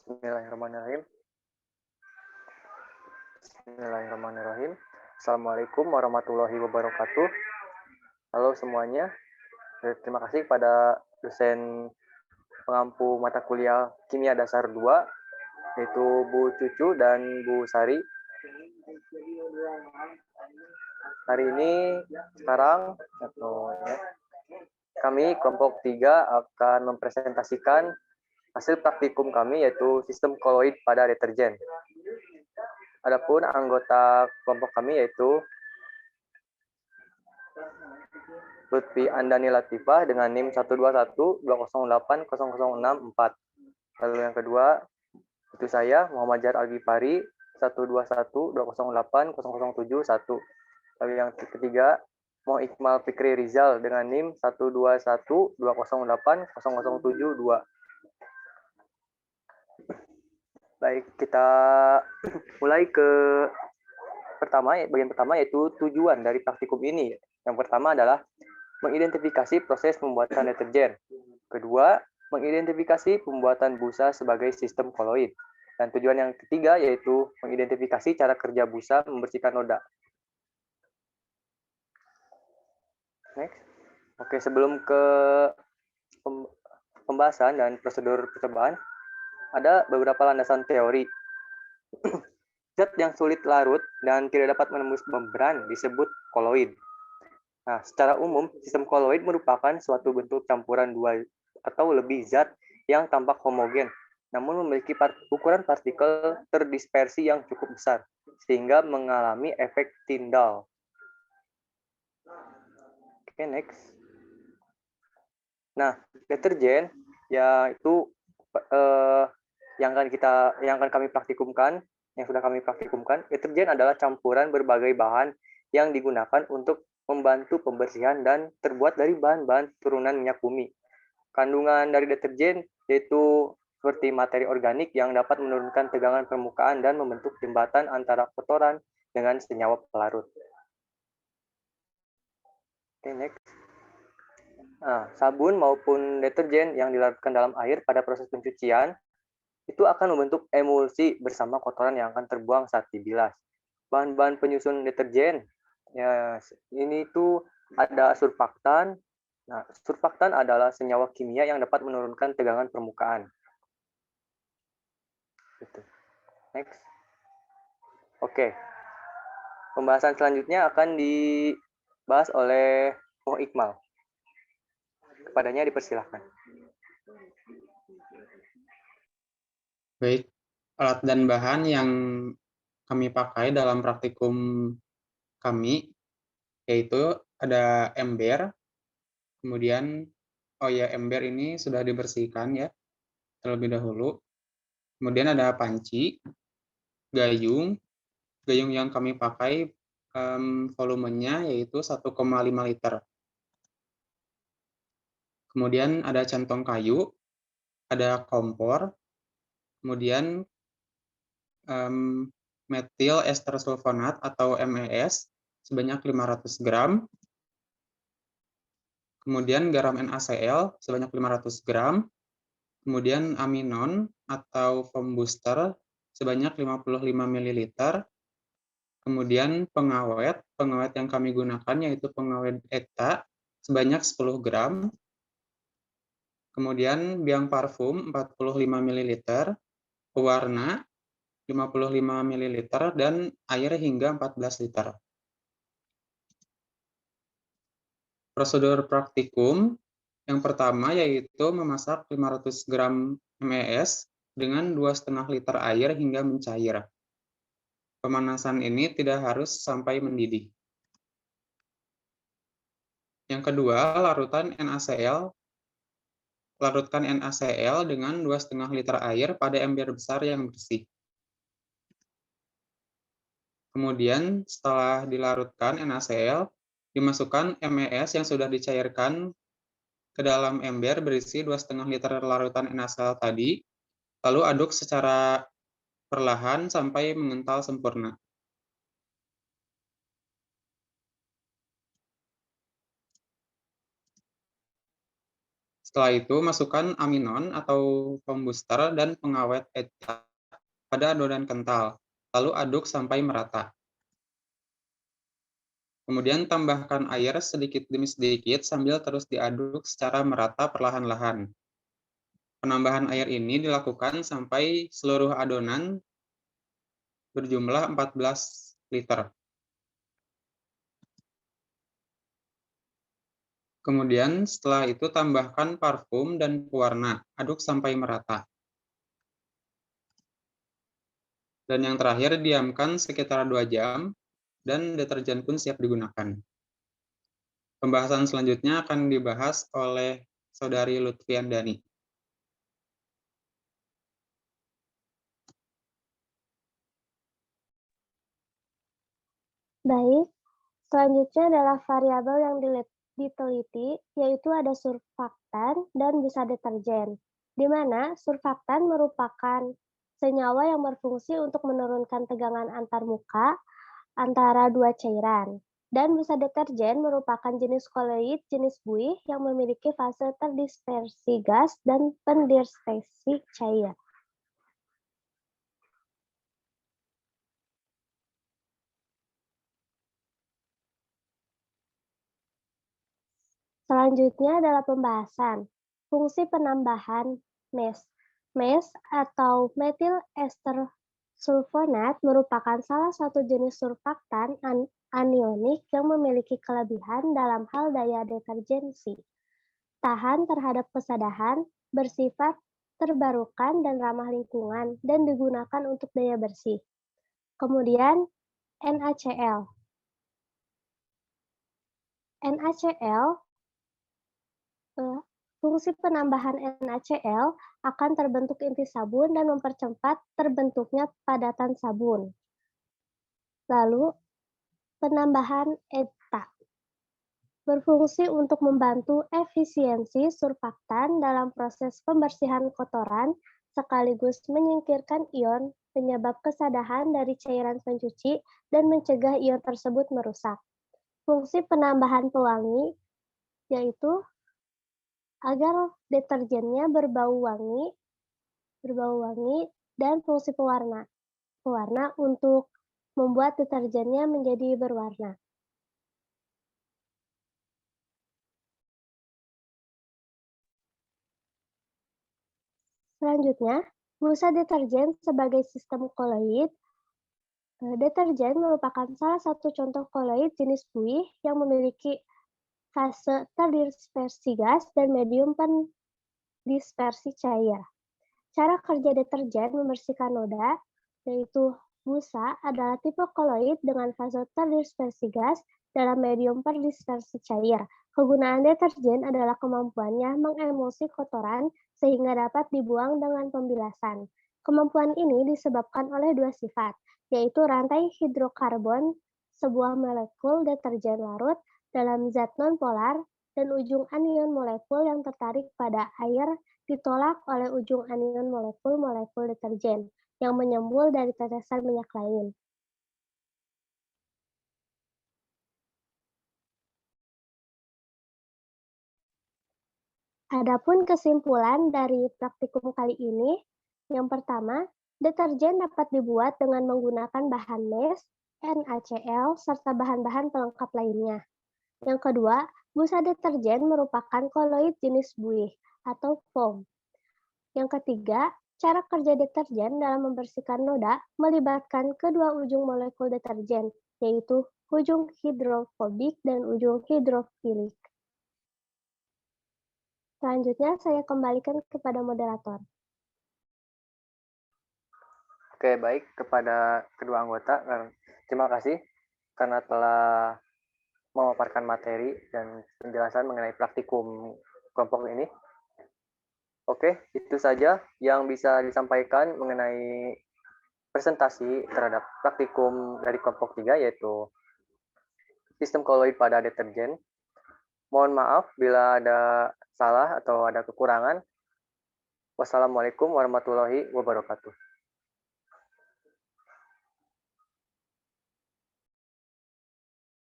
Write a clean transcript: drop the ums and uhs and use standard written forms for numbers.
Bismillahirrahmanirrahim. Bismillahirrahmanirrahim. Assalamualaikum warahmatullahi wabarakatuh. Halo semuanya. Terima kasih kepada dosen pengampu mata kuliah Kimia Dasar 2, yaitu Bu Cucu dan Bu Sari. Hari ini, kami kelompok 3 akan mempresentasikan hasil praktikum kami, yaitu sistem koloid pada deterjen. Adapun anggota kelompok kami yaitu Lutfi Andani Latifah dengan NIM 12120800664. Lalu yang kedua, itu saya Muhammad Jar Al-Ghifari 12120800771. Lalu yang ketiga, Mo Iqmal Fikri Rizal dengan NIM 12120800772. Baik, kita mulai ke bagian pertama yaitu tujuan dari praktikum ini. Yang pertama adalah mengidentifikasi proses pembuatan deterjen. Kedua, mengidentifikasi pembuatan busa sebagai sistem koloid. Dan tujuan yang ketiga yaitu mengidentifikasi cara kerja busa membersihkan noda. Next. Oke, sebelum ke pembahasan dan prosedur percobaan, ada beberapa landasan teori. Zat yang sulit larut dan tidak dapat menembus membran disebut koloid. Nah, secara umum, sistem koloid merupakan suatu bentuk campuran dua atau lebih zat yang tampak homogen, namun memiliki ukuran partikel terdispersi yang cukup besar, sehingga mengalami efek Tyndall. Oke, next. Nah, deterjen yaitu yang akan kami praktikumkan, yang sudah kami praktikumkan. Deterjen adalah campuran berbagai bahan yang digunakan untuk membantu pembersihan dan terbuat dari bahan-bahan turunan minyak bumi. Kandungan dari deterjen yaitu seperti materi organik yang dapat menurunkan tegangan permukaan dan membentuk jembatan antara kotoran dengan senyawa pelarut. Oke, next. Nah, sabun maupun deterjen yang dilarutkan dalam air pada proses pencucian itu akan membentuk emulsi bersama kotoran yang akan terbuang saat dibilas. Bahan-bahan penyusun deterjen, ya ini tuh ada surfaktan. Nah, surfaktan adalah senyawa kimia yang dapat menurunkan tegangan permukaan. Next. Oke. Pembahasan selanjutnya akan dibahas oleh Mo Iqmal. Kepadanya dipersilahkan. Baik, alat dan bahan yang kami pakai dalam praktikum kami yaitu ada ember, kemudian ember ini sudah dibersihkan ya terlebih dahulu. Kemudian ada panci, gayung yang kami pakai volumenya yaitu 1,5 liter. Kemudian ada centong kayu, ada kompor, kemudian metil ester sulfonat atau MES sebanyak 500 gram, kemudian garam NaCl sebanyak 500 gram, kemudian aminon atau foam booster sebanyak 55 ml, kemudian pengawet yang kami gunakan yaitu pengawet ETA sebanyak 10 gram, kemudian biang parfum 45 ml, pewarna 55 ml, dan air hingga 14 liter. Prosedur praktikum yang pertama yaitu memasak 500 gram MES dengan 2,5 liter air hingga mencair. Pemanasan ini tidak harus sampai mendidih. Yang kedua, larutkan NaCl dengan 2,5 liter air pada ember besar yang bersih. Kemudian setelah dilarutkan NaCl, dimasukkan MES yang sudah dicairkan ke dalam ember berisi 2,5 liter larutan NaCl tadi, lalu aduk secara perlahan sampai mengental sempurna. Setelah itu, masukkan aminon atau kombuster dan pengawet etat pada adonan kental, lalu aduk sampai merata. Kemudian tambahkan air sedikit demi sedikit sambil terus diaduk secara merata perlahan-lahan. Penambahan air ini dilakukan sampai seluruh adonan berjumlah 14 liter. Kemudian setelah itu tambahkan parfum dan pewarna, aduk sampai merata. Dan yang terakhir diamkan sekitar 2 jam dan deterjen pun siap digunakan. Pembahasan selanjutnya akan dibahas oleh Saudari Lutfiandani. Baik, selanjutnya adalah variabel yang diteliti, yaitu ada surfaktan dan busa deterjen, di mana surfaktan merupakan senyawa yang berfungsi untuk menurunkan tegangan antarmuka antara dua cairan. Dan busa deterjen merupakan jenis koloid jenis buih yang memiliki fase terdispersi gas dan pendispersi cair. Selanjutnya adalah pembahasan fungsi penambahan MES. MES atau metil ester sulfonat merupakan salah satu jenis surfaktan anionik yang memiliki kelebihan dalam hal daya detergensi, tahan terhadap kesadahan, bersifat terbarukan dan ramah lingkungan, dan digunakan untuk daya bersih. Kemudian NaCl. NaCl fungsi penambahan NaCl akan terbentuk inti sabun dan mempercepat terbentuknya padatan sabun. Lalu, penambahan ETA berfungsi untuk membantu efisiensi surfaktan dalam proses pembersihan kotoran sekaligus menyingkirkan ion penyebab kesadahan dari cairan pencuci dan mencegah ion tersebut merusak. Fungsi penambahan pewangi yaitu agar deterjennya berbau wangi dan fungsi pewarna untuk membuat deterjennya menjadi berwarna. Selanjutnya, busa deterjen sebagai sistem koloid. Deterjen merupakan salah satu contoh koloid jenis buih yang memiliki fase terdispersi gas dan medium pendispersi cair. Cara kerja deterjen membersihkan noda, yaitu busa, adalah tipe koloid dengan fase terdispersi gas dalam medium pendispersi cair. Kegunaan deterjen adalah kemampuannya mengemulsi kotoran sehingga dapat dibuang dengan pembilasan. Kemampuan ini disebabkan oleh dua sifat, yaitu rantai hidrokarbon sebuah molekul deterjen larut dalam zat nonpolar dan ujung anion molekul yang tertarik pada air ditolak oleh ujung anion molekul-molekul deterjen yang menyembul dari tetesan minyak lain. Adapun kesimpulan dari praktikum kali ini, yang pertama, deterjen dapat dibuat dengan menggunakan bahan MES, NaCl, serta bahan-bahan pelengkap lainnya. Yang kedua, busa deterjen merupakan koloid jenis buih atau foam. Yang ketiga, cara kerja deterjen dalam membersihkan noda melibatkan kedua ujung molekul deterjen, yaitu ujung hidrofobik dan ujung hidrofilik. Selanjutnya, saya kembalikan kepada moderator. Oke, baik kepada kedua anggota. Terima kasih karena telah memaparkan materi dan penjelasan mengenai praktikum kelompok ini. Oke, itu saja yang bisa disampaikan mengenai presentasi terhadap praktikum dari kelompok 3, yaitu sistem koloid pada deterjen. Mohon maaf bila ada salah atau ada kekurangan. Wassalamualaikum warahmatullahi wabarakatuh.